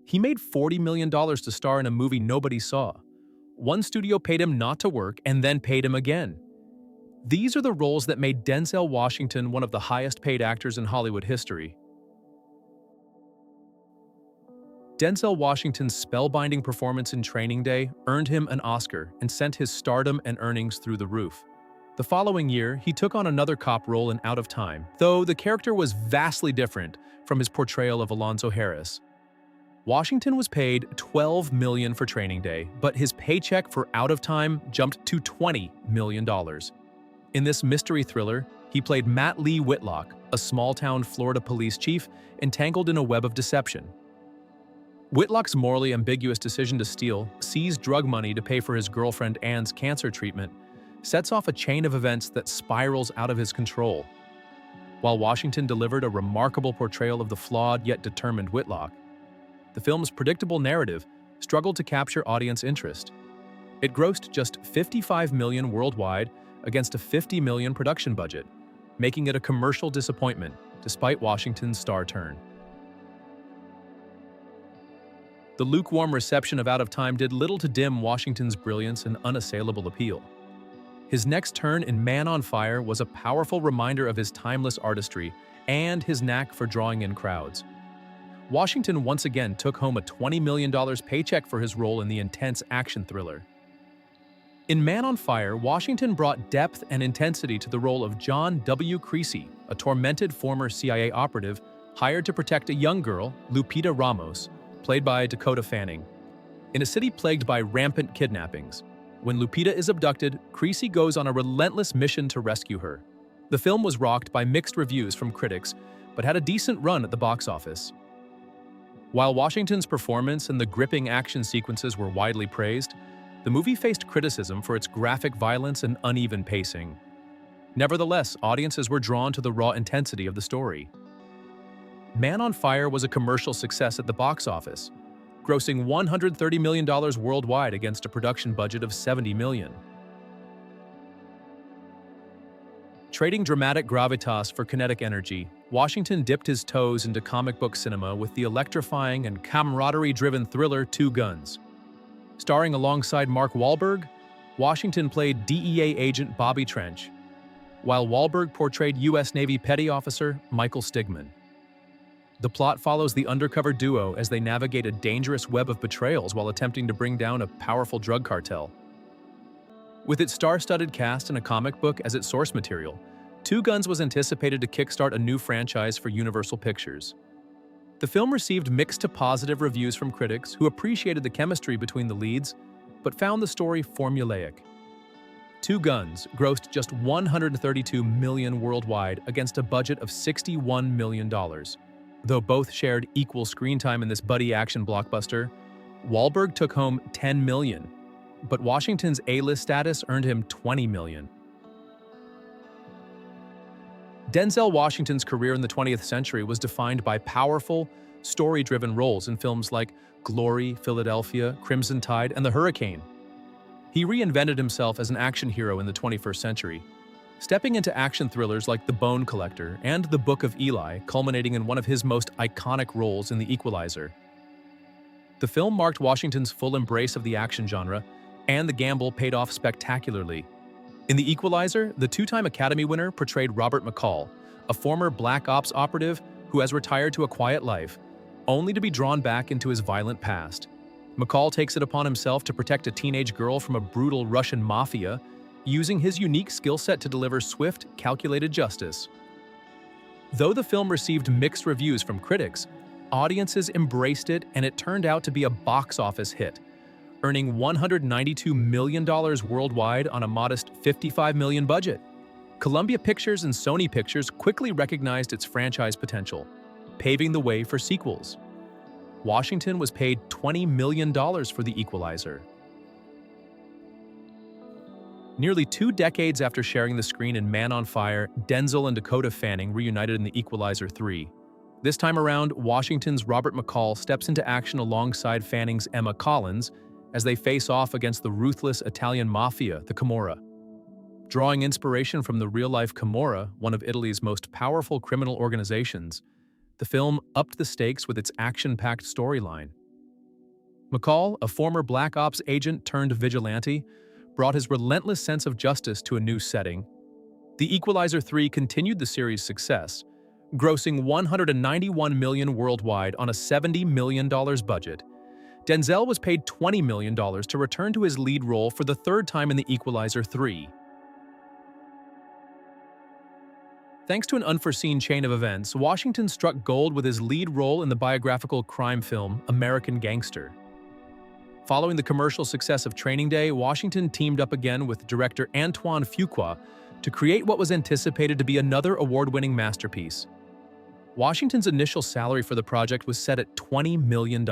He made $40 million to star in a movie nobody saw. One studio paid him not to work and then paid him again. These are the roles that made Denzel Washington one of the highest-paid actors in Hollywood history. Denzel Washington's spellbinding performance in Training Day earned him an Oscar and sent his stardom and earnings through the roof. The following year, he took on another cop role in Out of Time, though the character was vastly different from his portrayal of Alonzo Harris. Washington was paid $12 million for Training Day, but his paycheck for Out of Time jumped to $20 million. In this mystery thriller, he played Matt Lee Whitlock, a small-town Florida police chief entangled in a web of deception. Whitlock's morally ambiguous decision to steal, seize drug money to pay for his girlfriend Anne's cancer treatment, sets off a chain of events that spirals out of his control. While Washington delivered a remarkable portrayal of the flawed yet determined Whitlock, the film's predictable narrative struggled to capture audience interest. It grossed just $55 million worldwide against a $50 million production budget, making it a commercial disappointment despite Washington's star turn. The lukewarm reception of Out of Time did little to dim Washington's brilliance and unassailable appeal. His next turn in Man on Fire was a powerful reminder of his timeless artistry and his knack for drawing in crowds. Washington once again took home a $20 million paycheck for his role in the intense action thriller. In Man on Fire, Washington brought depth and intensity to the role of John W. Creasy, a tormented former CIA operative hired to protect a young girl, Lupita Ramos, played by Dakota Fanning. In a city plagued by rampant kidnappings, when Lupita is abducted, Creasy goes on a relentless mission to rescue her. The film was rocked by mixed reviews from critics, but had a decent run at the box office. While Washington's performance and the gripping action sequences were widely praised, the movie faced criticism for its graphic violence and uneven pacing. Nevertheless, audiences were drawn to the raw intensity of the story. Man on Fire was a commercial success at the box office, grossing $130 million worldwide against a production budget of $70 million. Trading dramatic gravitas for kinetic energy, Washington dipped his toes into comic book cinema with the electrifying and camaraderie-driven thriller Two Guns. Starring alongside Mark Wahlberg, Washington played DEA agent Bobby Trench, while Wahlberg portrayed U.S. Navy Petty Officer Michael Stigman. The plot follows the undercover duo as they navigate a dangerous web of betrayals while attempting to bring down a powerful drug cartel. With its star-studded cast and a comic book as its source material, Two Guns was anticipated to kickstart a new franchise for Universal Pictures. The film received mixed to positive reviews from critics who appreciated the chemistry between the leads, but found the story formulaic. Two Guns grossed just $132 million worldwide against a budget of $61 million. Though both shared equal screen time in this buddy action blockbuster, Wahlberg took home $10 million, but Washington's A-list status earned him $20 million. Denzel Washington's career in the 20th century was defined by powerful, story-driven roles in films like Glory, Philadelphia, Crimson Tide, and The Hurricane. He reinvented himself as an action hero in the 21st century, stepping into action thrillers like The Bone Collector and The Book of Eli, culminating in one of his most iconic roles in The Equalizer. The film marked Washington's full embrace of the action genre, and the gamble paid off spectacularly. In The Equalizer, the two-time Academy winner portrayed Robert McCall, a former Black Ops operative who has retired to a quiet life, only to be drawn back into his violent past. McCall takes it upon himself to protect a teenage girl from a brutal Russian mafia, using his unique skill set to deliver swift, calculated justice. Though the film received mixed reviews from critics, audiences embraced it and it turned out to be a box office hit, earning $192 million worldwide on a modest $55 million budget. Columbia Pictures and Sony Pictures quickly recognized its franchise potential, paving the way for sequels. Washington was paid $20 million for The Equalizer. Nearly 2 decades after sharing the screen in Man on Fire, Denzel and Dakota Fanning reunited in The Equalizer 3. This time around, Washington's Robert McCall steps into action alongside Fanning's Emma Collins as they face off against the ruthless Italian mafia, the Camorra. Drawing inspiration from the real-life Camorra, one of Italy's most powerful criminal organizations, the film upped the stakes with its action-packed storyline. McCall, a former Black Ops agent turned vigilante, brought his relentless sense of justice to a new setting. The Equalizer 3 continued the series' success, grossing $191 million worldwide on a $70 million budget. Denzel was paid $20 million to return to his lead role for the third time in The Equalizer 3. Thanks to an unforeseen chain of events, Washington struck gold with his lead role in the biographical crime film American Gangster. Following the commercial success of Training Day, Washington teamed up again with director Antoine Fuqua to create what was anticipated to be another award-winning masterpiece. Washington's initial salary for the project was set at $20 million.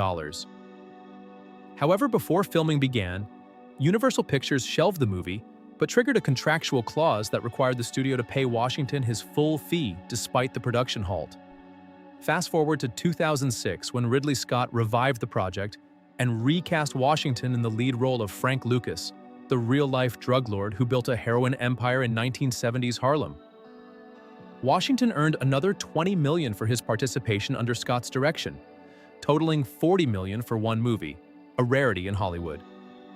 However, before filming began, Universal Pictures shelved the movie, but triggered a contractual clause that required the studio to pay Washington his full fee despite the production halt. Fast forward to 2006, when Ridley Scott revived the project and recast Washington in the lead role of Frank Lucas, the real-life drug lord who built a heroin empire in 1970s Harlem. Washington earned another $20 million for his participation under Scott's direction, totaling $40 million for one movie, a rarity in Hollywood.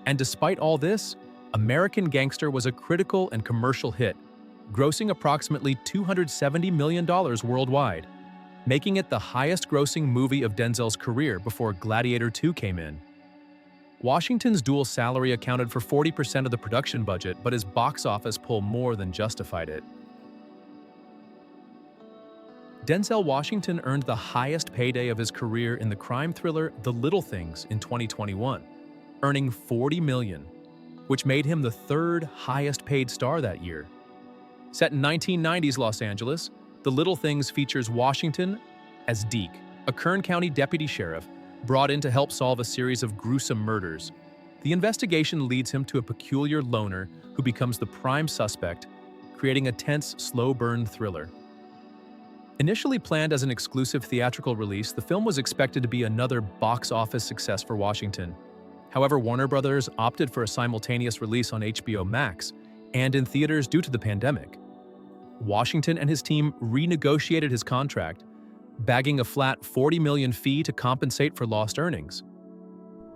And despite all this, American Gangster was a critical and commercial hit, grossing approximately $270 million worldwide, making it the highest-grossing movie of Denzel's career before Gladiator II came in. Washington's dual salary accounted for 40% of the production budget, but his box office pull more than justified it. Denzel Washington earned the highest payday of his career in the crime thriller The Little Things in 2021, earning $40 million, which made him the third highest-paid star that year. Set in 1990s Los Angeles, The Little Things features Washington as Deke, a Kern County deputy sheriff, brought in to help solve a series of gruesome murders. The investigation leads him to a peculiar loner who becomes the prime suspect, creating a tense, slow-burn thriller. Initially planned as an exclusive theatrical release, the film was expected to be another box office success for Washington. However, Warner Brothers opted for a simultaneous release on HBO Max and in theaters due to the pandemic. Washington and his team renegotiated his contract, bagging a flat $40 million fee to compensate for lost earnings.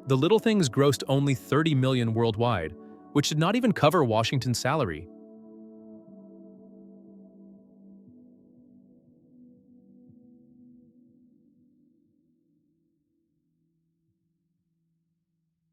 The Little Things grossed only $30 million worldwide, which did not even cover Washington's salary.